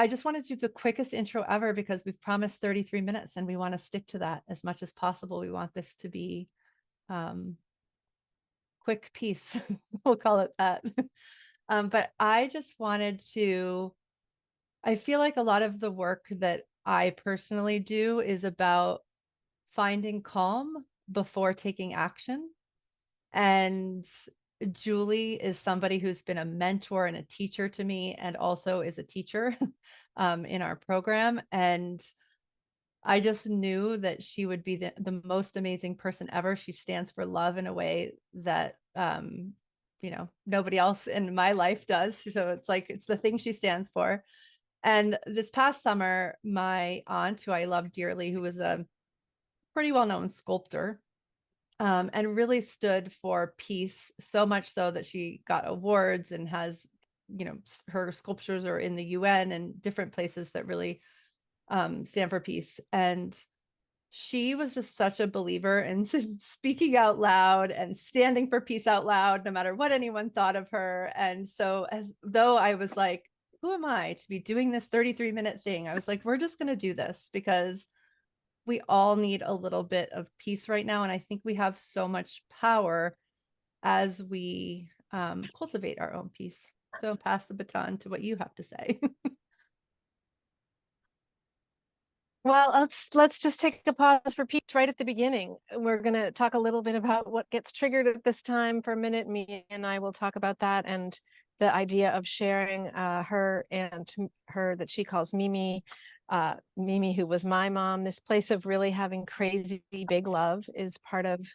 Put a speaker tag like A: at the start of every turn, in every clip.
A: I just wanted to do the quickest intro ever because we've promised 33 minutes and we want to stick to that as much as possible. We want this to be um, quick piece. We'll call it that. But I just wanted to, I feel like a lot of the work that I personally do is about finding calm before taking action. And Julie is somebody who's been a mentor and a teacher to me, and also is a teacher in our program. And I just knew that she would be the most amazing person ever. She stands for love in a way that, nobody else in my life does. So it's like, it's the thing she stands for. And this past summer, my aunt, who I love dearly, who was a pretty well-known sculptor, and really stood for peace, so much so that she got awards and has, her sculptures are in the UN and different places that really stand for peace. And she was just such a believer in speaking out loud and standing for peace out loud, no matter what anyone thought of her. And so, as though I was like, who am I to be doing this 33-minute thing? I was like, we're just going to do this because we all need a little bit of peace right now. And I think we have so much power as we cultivate our own peace. So pass the baton to what you have to say.
B: Well, let's just take a pause for peace right at the beginning. We're going to talk a little bit about what gets triggered at this time for a minute. Me and I will talk about that and the idea of sharing her and her that she calls Mimi, Mimi, who was my mom. This place of really having crazy big love is part of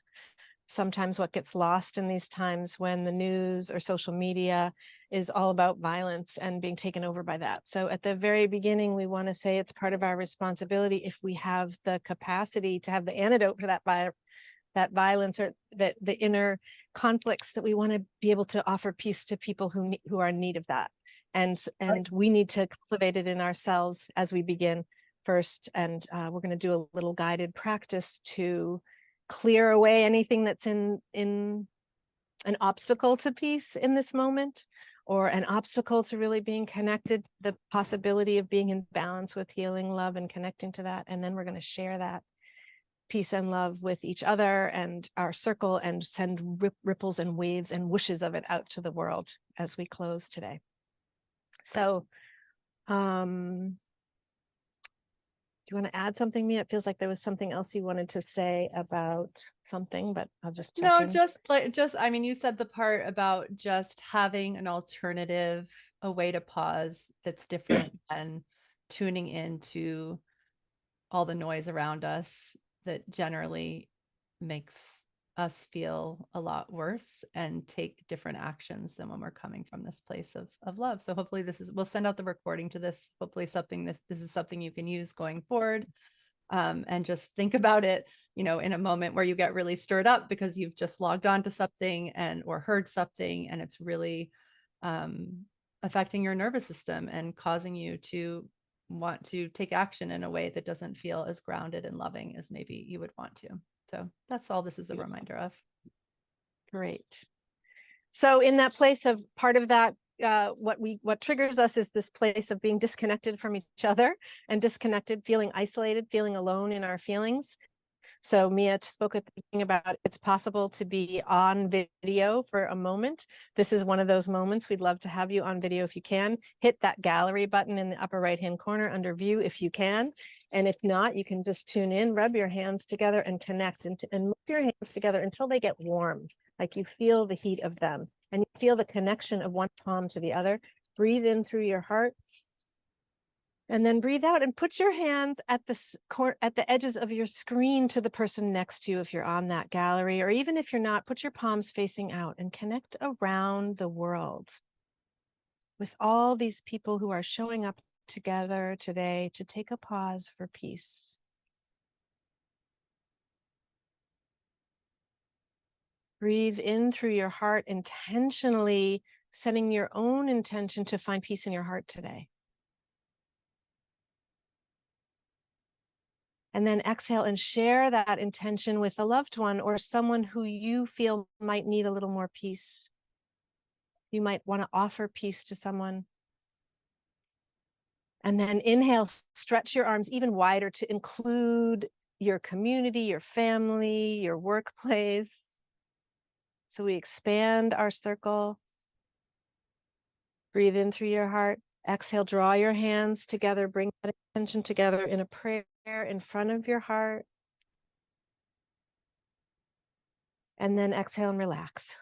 B: sometimes what gets lost in these times when the news or social media is all about violence and being taken over by that. So at the very beginning, we want to say it's part of our responsibility, if we have the capacity to have the antidote for that violence or the inner conflicts, that we want to be able to offer peace to people who are in need of that. And we need to cultivate it in ourselves as we begin first. And we're going to do a little guided practice to clear away anything that's in an obstacle to peace in this moment, or an obstacle to really being connected, the possibility of being in balance with healing, love, and connecting to that. And then we're going to share that peace and love with each other and our circle and send ripples and waves and whooshes of it out to the world as we close today. So do you want to add something, Mia? It feels like there was something else you wanted to say about something, but I'll just check in.
A: I mean, you said the part about just having an alternative, a way to pause that's different than tuning into all the noise around us that generally makes us feel a lot worse and take different actions than when we're coming from this place of love. So hopefully we'll send out the recording to this. Hopefully this is something you can use going forward. And just think about it, in a moment where you get really stirred up because you've just logged on to something or heard something, and it's really affecting your nervous system and causing you to want to take action in a way that doesn't feel as grounded and loving as maybe you would want to. So that's all this is a reminder of.
B: Great. So in that place of part of that, what triggers us is this place of being disconnected from each other and disconnected, feeling isolated, feeling alone in our feelings. So Mia spoke at the beginning about it's possible to be on video for a moment. This is one of those moments. We'd love to have you on video if you can. Hit that gallery button in the upper right-hand corner under view if you can. And if not, you can just tune in, rub your hands together and connect and move your hands together until they get warm, like you feel the heat of them and you feel the connection of one palm to the other. Breathe in through your heart. And then breathe out and put your hands at the edges of your screen to the person next to you if you're on that gallery, or even if you're not, put your palms facing out and connect around the world with all these people who are showing up together today to take a pause for peace. Breathe in through your heart, intentionally setting your own intention to find peace in your heart today. And then exhale and share that intention with a loved one or someone who you feel might need a little more peace. You might want to offer peace to someone. And then inhale, stretch your arms even wider to include your community, your family, your workplace. So we expand our circle. Breathe in through your heart. Exhale, draw your hands together, bring that attention together in a prayer in front of your heart. And then exhale and relax.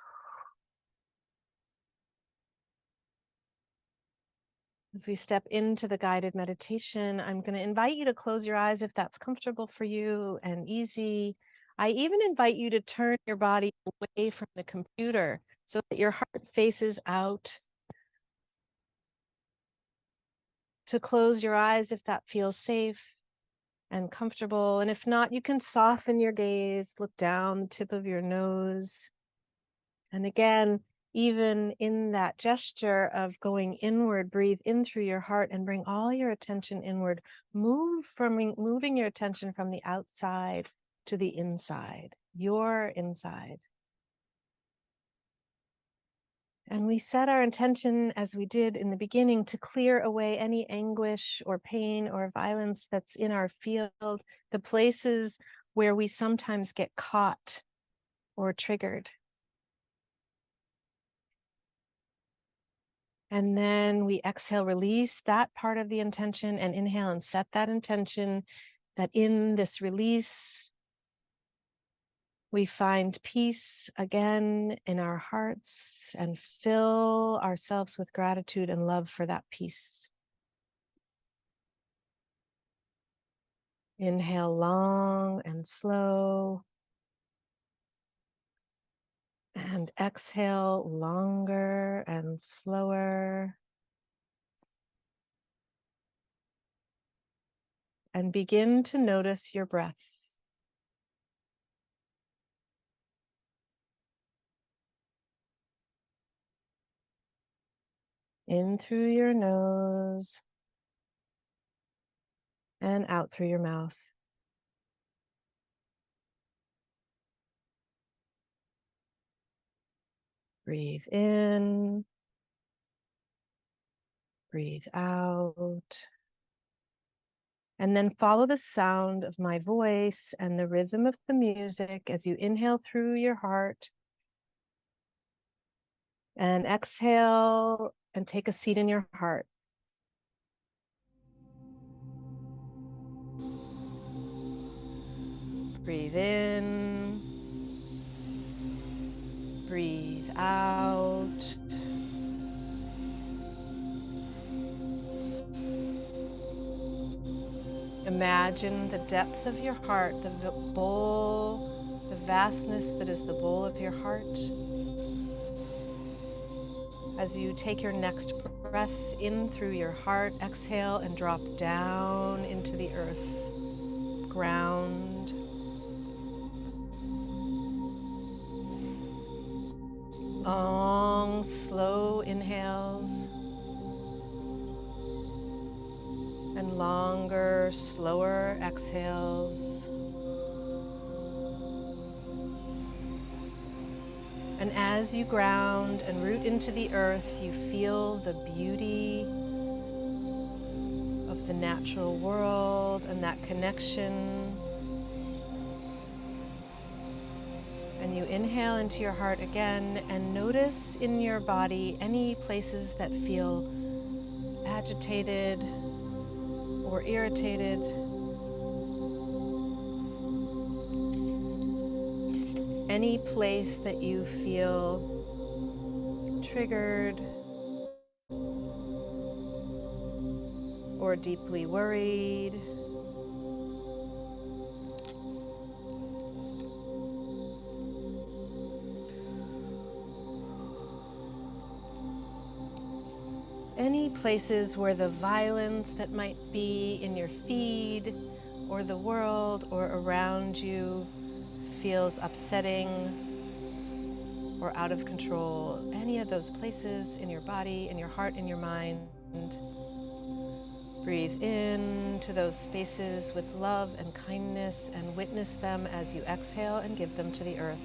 B: As we step into the guided meditation, I'm going to invite you to close your eyes if that's comfortable for you and easy. I even invite you to turn your body away from the computer so that your heart faces out. To close your eyes if that feels safe and comfortable. And if not, you can soften your gaze, look down the tip of your nose. And again, even in that gesture of going inward, breathe in through your heart and bring all your attention inward. Moving your attention from the outside to the inside, your inside. And we set our intention, as we did in the beginning, to clear away any anguish or pain or violence that's in our field, the places where we sometimes get caught or triggered. And then we exhale, release that part of the intention, and inhale and set that intention that in this release, we find peace again in our hearts and fill ourselves with gratitude and love for that peace. Inhale long and slow. And exhale longer and slower. And begin to notice your breath. In through your nose and out through your mouth. Breathe in, breathe out. And then follow the sound of my voice and the rhythm of the music as you inhale through your heart. And exhale and take a seat in your heart. Breathe in, breathe out. Imagine the depth of your heart, the bowl, the vastness that is the bowl of your heart. As you take your next breath in through your heart, exhale and drop down into the earth, ground. Long, slow inhales. And longer, slower exhales. And as you ground and root into the earth, you feel the beauty of the natural world and that connection. And you inhale into your heart again and notice in your body any places that feel agitated or irritated. Any place that you feel triggered or deeply worried. Any places where the violence that might be in your feed or the world or around you feels upsetting or out of control. Any of those places in your body, in your heart, in your mind. Breathe in to those spaces with love and kindness and witness them as you exhale and give them to the earth.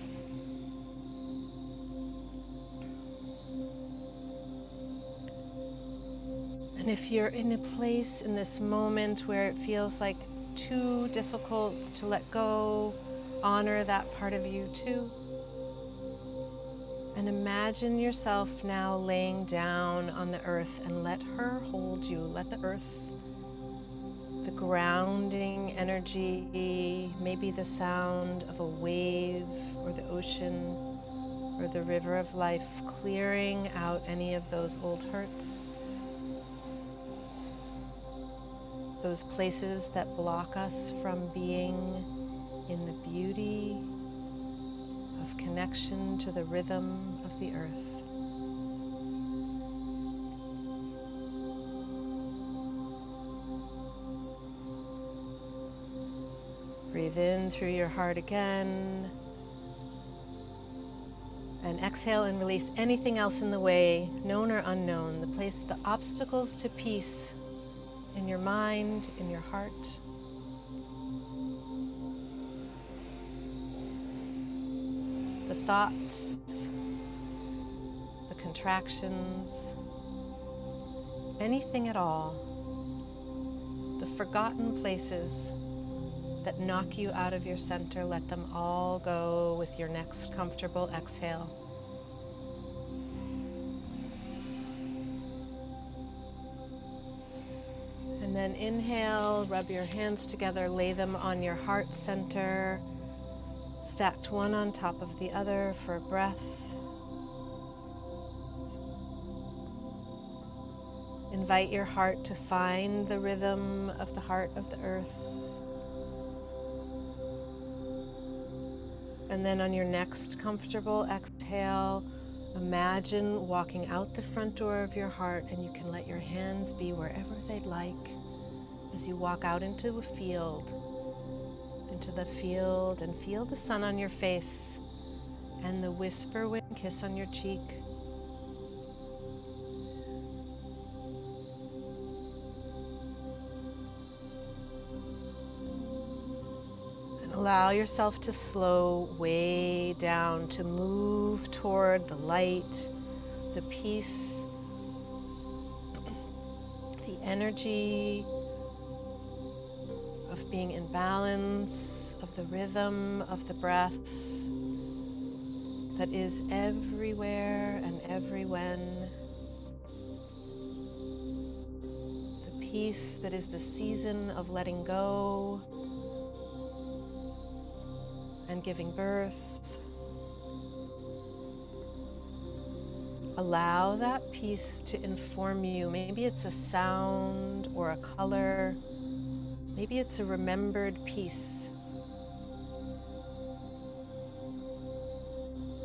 B: And And if you're in a place in this moment where it feels like too difficult to let go, honor that part of you too. And imagine yourself now laying down on the earth and let her hold you. Let the earth, the grounding energy, maybe the sound of a wave or the ocean or the river of life, clearing out any of those old hurts, those places that block us from being in the beauty of connection to the rhythm of the earth. Breathe in through your heart again. And exhale and release anything else in the way, known or unknown, the obstacles to peace in your mind, in your heart. The thoughts, the contractions, anything at all, the forgotten places that knock you out of your center, let them all go with your next comfortable exhale. And then inhale, rub your hands together, lay them on your heart center, stacked one on top of the other for a breath. Invite your heart to find the rhythm of the heart of the earth. And then on your next comfortable exhale, imagine walking out the front door of your heart, and you can let your hands be wherever they'd like as you walk out into the field, and feel the sun on your face and the whisper wind kiss on your cheek. Allow yourself to slow way down, to move toward the light, the peace, the energy of being in balance, of the rhythm of the breath that is everywhere and every when. The peace that is the season of letting go and giving birth. Allow that peace to inform you. Maybe it's a sound or a color. Maybe it's a remembered piece.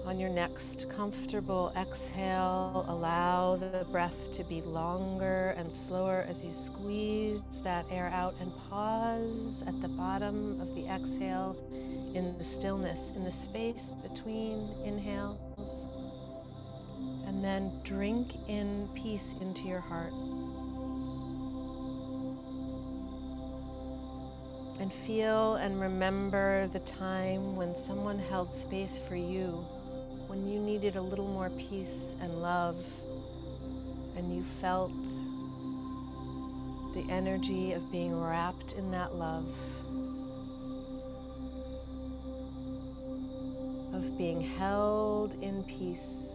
B: On your next comfortable exhale, allow the breath to be longer and slower as you squeeze that air out, and pause at the bottom of the exhale in the stillness, in the space between inhales, and then drink in peace into your heart. And feel and remember the time when someone held space for you, when you needed a little more peace and love, and you felt the energy of being wrapped in that love, of being held in peace.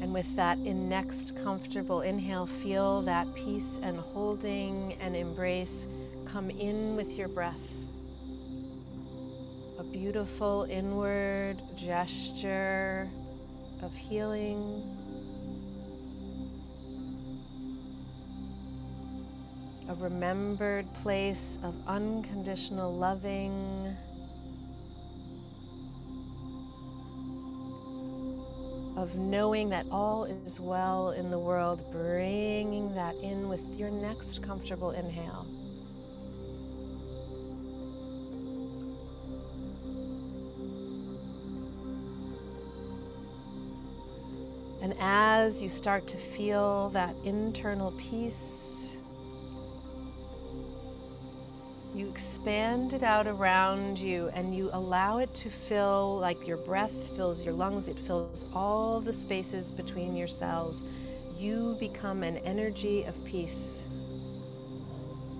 B: And with that next comfortable inhale, feel that peace and holding and embrace come in with your breath. A beautiful inward gesture of healing, a remembered place of unconditional loving, of knowing that all is well in the world, bringing that in with your next comfortable inhale. And as you start to feel that internal peace, you expand it out around you and you allow it to fill, like your breath fills your lungs, it fills all the spaces between your cells. You become an energy of peace.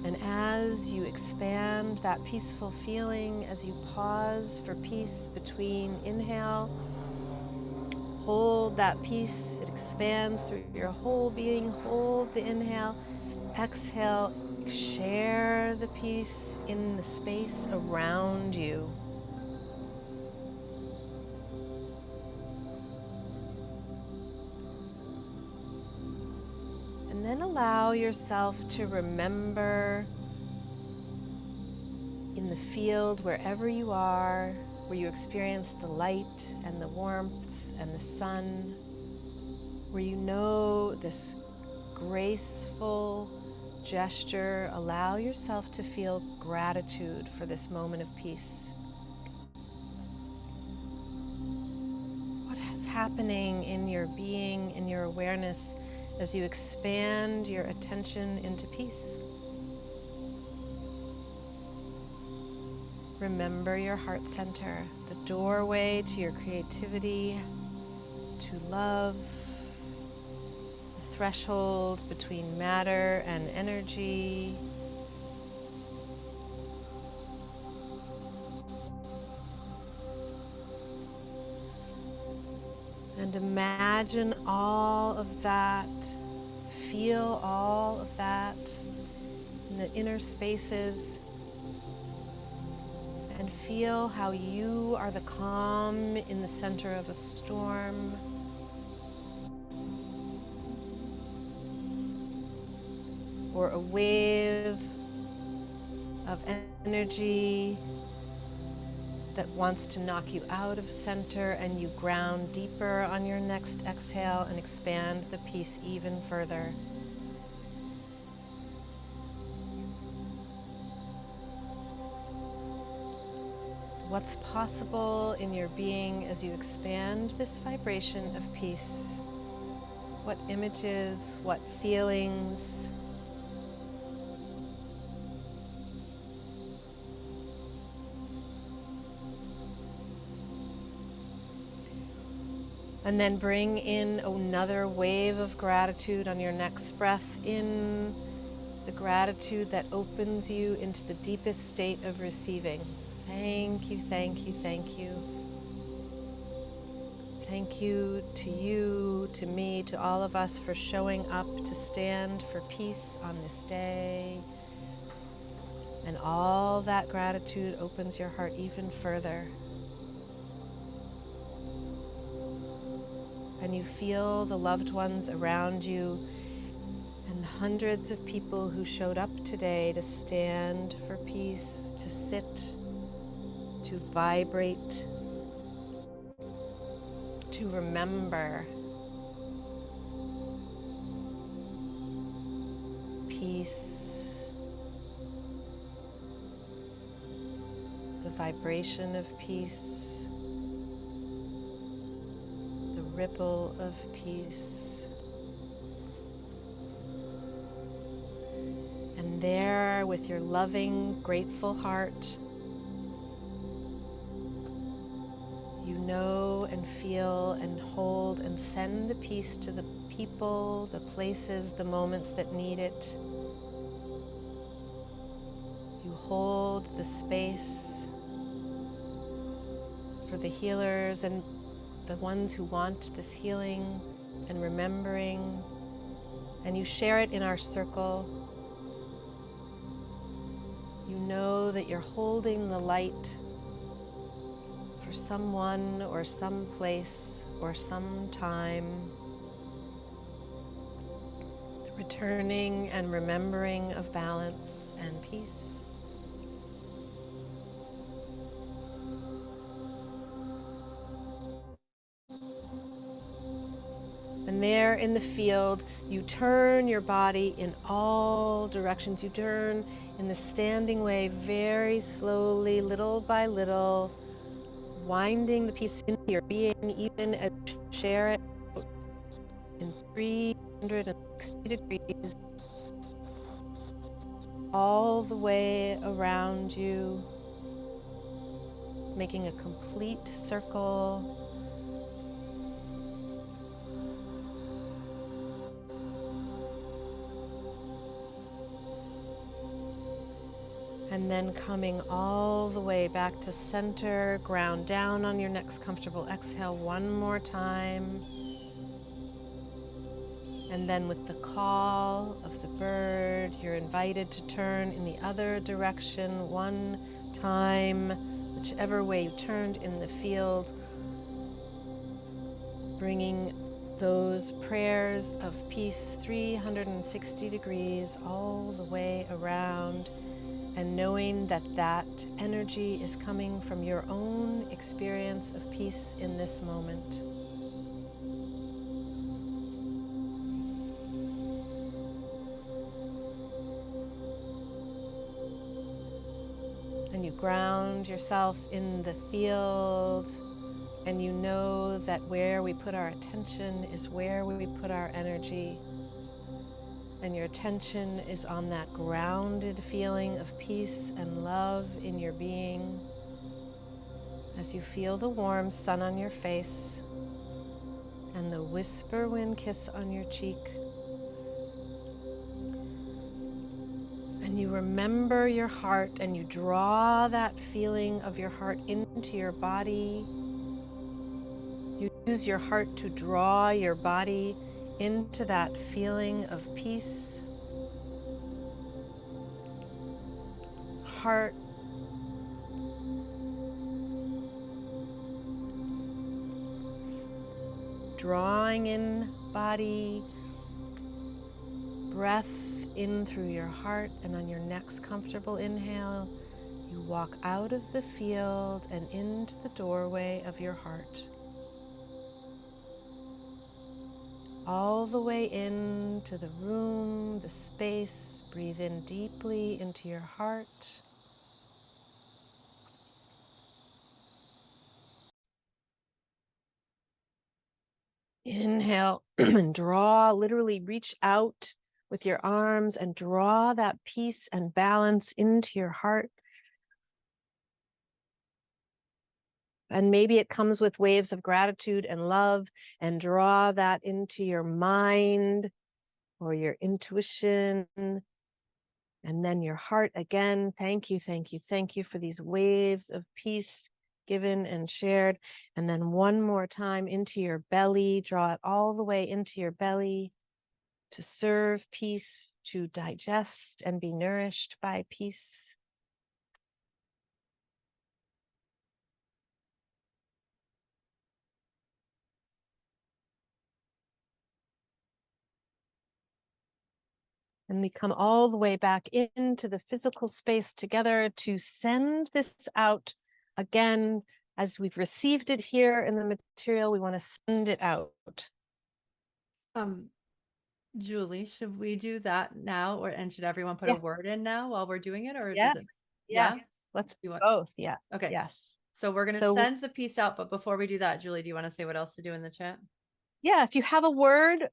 B: And as you expand that peaceful feeling, as you pause for peace between inhale, hold that peace, it expands through your whole being, hold the inhale, exhale, share the peace in the space around you. And then allow yourself to remember in the field, wherever you are, where you experience the light and the warmth and the sun, where you know this graceful gesture, allow yourself to feel gratitude for this moment of peace. What is happening in your being, in your awareness, as you expand your attention into peace? Remember your heart center, the doorway to your creativity, to love, the threshold between matter and energy. And imagine all of that, feel all of that in the inner spaces, and feel how you are the calm in the center of a storm. Or a wave of energy that wants to knock you out of center, and you ground deeper on your next exhale and expand the peace even further. What's possible in your being as you expand this vibration of peace? What images, what feelings? And then bring in another wave of gratitude on your next breath in, the gratitude that opens you into the deepest state of receiving. Thank you, thank you, thank you. Thank you, to me, to all of us for showing up to stand for peace on this day. And all that gratitude opens your heart even further. And you feel the loved ones around you and the hundreds of people who showed up today to stand for peace, to sit, to vibrate, to remember peace, the vibration of peace, the ripple of peace. And there, with your loving, grateful heart, you know and feel and hold and send the peace to the people, the places, the moments that need it. You hold the space for the healers and the ones who want this healing and remembering, and you share it in our circle. You know that you're holding the light for someone or some place or some time. The returning and remembering of balance and peace. And there in the field, you turn your body in all directions. You turn in the standing way very slowly, little by little, winding the piece into your being, even as you share it in 360 degrees. all the way around you, making a complete circle. And then coming all the way back to center, ground down on your next comfortable exhale one more time. And then with the call of the bird, you're invited to turn in the other direction one time, whichever way you turned in the field, bringing those prayers of peace 360 degrees all the way around, and knowing that that energy is coming from your own experience of peace in this moment. And you ground yourself in the field, and you know that where we put our attention is where we put our energy. And your attention is on that grounded feeling of peace and love in your being as you feel the warm sun on your face and the whisper wind kiss on your cheek. And you remember your heart and you draw that feeling of your heart into your body. You use your heart to draw your body into that feeling of peace. Heart drawing in body, breath in through your heart, and on your next comfortable inhale, you walk out of the field and into the doorway of your heart. All the way into the room, the space. Breathe in deeply into your heart. Inhale and draw, literally reach out with your arms and draw that peace and balance into your heart. And maybe it comes with waves of gratitude and love, and draw that into your mind or your intuition. And then your heart again. Thank you, thank you, thank you for these waves of peace given and shared. And then one more time into your belly. Draw it all the way into your belly to serve peace, to digest and be nourished by peace. And we come all the way back into the physical space together to send this out again. As we've received it here in the material, we want to send it out.
A: Julie, should we do that now, and should everyone put a
B: Yeah.
A: word in now while we're doing it, or does
B: Yes.
A: it?
B: Yes.
A: Yeah.
B: Let's
A: You
B: do
A: want?
B: both. Yeah.
A: Okay.
B: Yes.
A: So we're gonna
B: So
A: send the piece out, but before we do that, Julie, do you want to say what else to do in the chat?
B: yeah, if you have a word,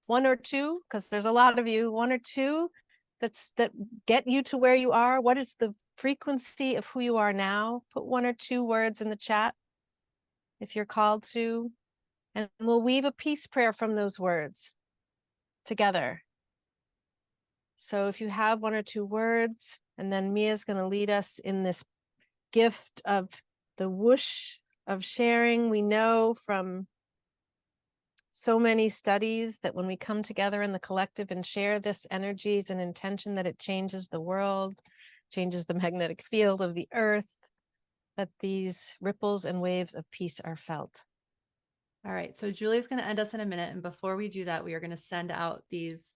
B: one or two, because there's a lot of you, one or two that get you to where you are. What is the frequency of who you are now? Put one or two words in the chat if you're called to, and we'll weave a peace prayer from those words together. So if you have one or two words, and then Mia's going to lead us in this gift of the whoosh of sharing. We know from so many studies that when we come together in the collective and share this energies and intention, that it changes the world, changes the magnetic field of the earth, that these ripples and waves of peace are felt.
A: All right. So Julie's going to end us in a minute, and before we do that, we are going to send out these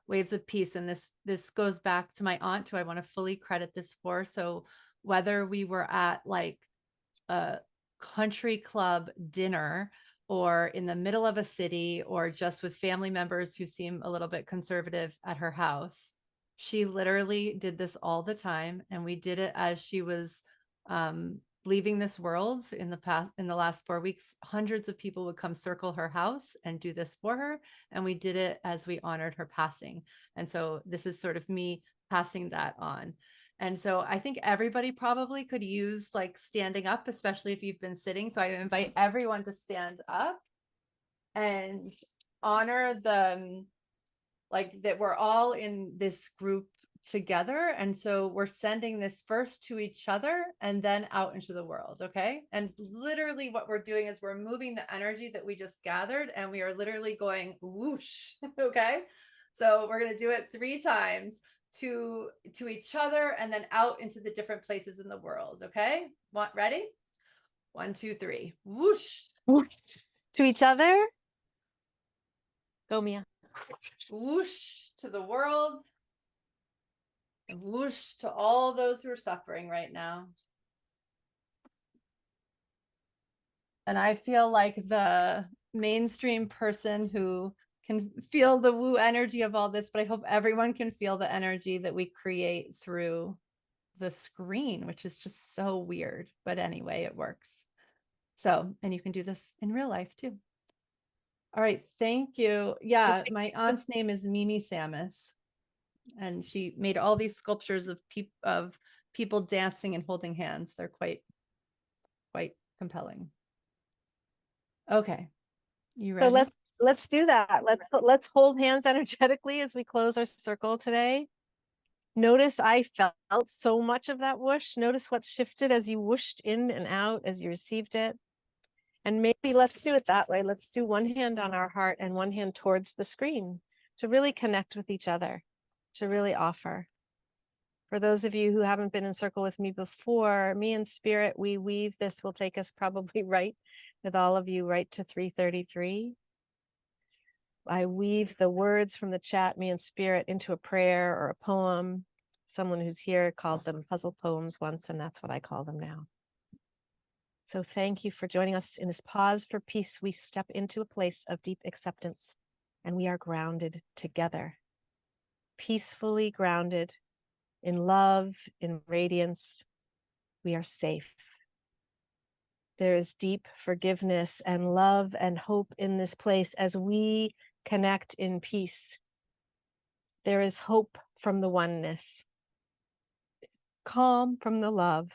A: waves of peace. And this goes back to my aunt, who I want to fully credit this for. So whether we were at like a country club dinner, or in the middle of a city, or just with family members who seem a little bit conservative at her house, she literally did this all the time. And we did it as she was leaving this world in the last 4 weeks. Hundreds of people would come circle her house and do this for her. And we did it as we honored her passing. And so this is sort of me passing that on. And so I think everybody probably could use like standing up, especially if you've been sitting. So I invite everyone to stand up and honor the like that we're all in this group together. And so we're sending this first to each other and then out into the world. Okay. And literally what we're doing is we're moving the energy that we just gathered and we are literally going whoosh. Okay. So we're going to do it 3 times to each other and then out into the different places in the world. Okay. Ready? 1, 2, 3. Whoosh.
B: To each other. Go, Mia.
A: Whoosh to the world. And whoosh to all those who are suffering right now. And I feel like the mainstream person who can feel the woo energy of all this, but I hope everyone can feel the energy that we create through the screen, which is just so weird. But anyway, it works. So, and you can do this in real life too. All right. Thank you. Yeah. My aunt's name is Mimi Samus. And she made all these sculptures of people dancing and holding hands. They're quite compelling. Okay. You ready?
B: So let's do that. Let's hold hands energetically as we close our circle today. Notice I felt so much of that whoosh. Notice what shifted as you whooshed in and out as you received it. And maybe let's do it that way. Let's do one hand on our heart and one hand towards the screen to really connect with each other, to really offer. For those of you who haven't been in circle with me before, me and Spirit, we weave this will take us probably right with all of you right to 333. I weave the words from the chat, me and Spirit, into a prayer or a poem. Someone who's here called them puzzle poems once, and that's what I call them now. So thank you for joining us in this pause for peace. We step into a place of deep acceptance, and we are grounded together, peacefully grounded in love, in radiance. We are safe. There is deep forgiveness and love and hope in this place as we connect in peace. There is hope from the oneness, calm from the love.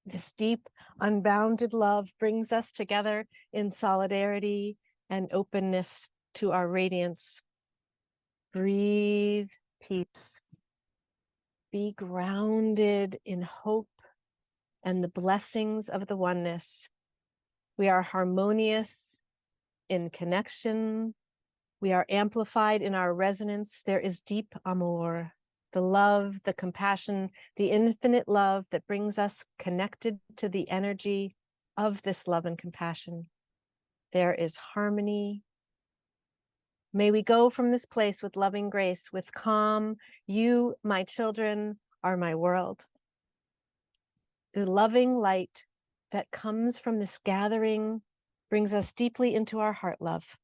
B: This deep, unbounded love brings us together in solidarity and openness to our radiance. Breathe peace. Be grounded in hope and the blessings of the oneness. We are harmonious in connection. We are amplified in our resonance. There is deep amour, the love, the compassion, the infinite love that brings us connected to the energy of this love and compassion. There is harmony. May we go from this place with loving grace, with calm. You, my children, are my world. The loving light that comes from this gathering brings us deeply into our heart love.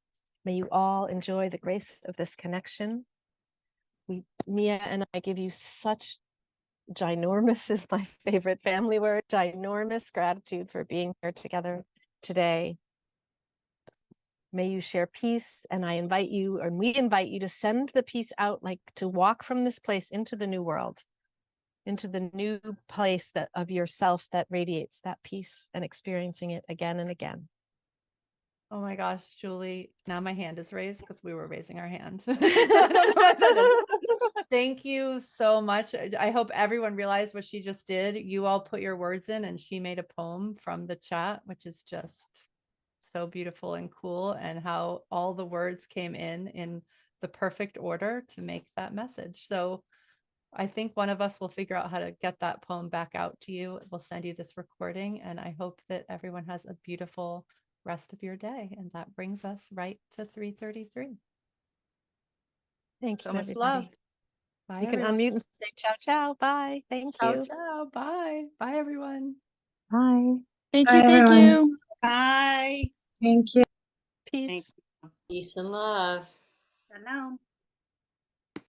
B: May you all enjoy the grace of this connection. Mia and I give you such ginormous is my favorite family word, ginormous gratitude for being here together today. May you share peace, and I invite you, and we invite you to send the peace out, like to walk from this place into the new world, into the new place that of yourself that radiates that peace and experiencing it again and again.
A: Oh my gosh, Julie, now my hand is raised because we were raising our hand. Thank you so much. I hope everyone realized what she just did. You all put your words in and she made a poem from the chat, which is just so beautiful and cool, and how all the words came in the perfect order to make that message. So I think one of us will figure out how to get that poem back out to you. We'll send you this recording, and I hope that everyone has a beautiful rest of your day. And that brings us right to 333.
B: Thank
A: So
B: you,
A: much
B: everybody.
A: love. Bye,
B: You can
A: everyone.
B: unmute and say ciao, ciao. Bye. Thank
A: Ciao,
B: you.
A: ciao. Bye. Bye, everyone.
B: Bye.
C: Thank
D: Bye,
C: you. Thank
D: everyone.
C: you.
E: Bye.
D: Thank you.
B: Peace.
E: Peace and love.
D: Shalom.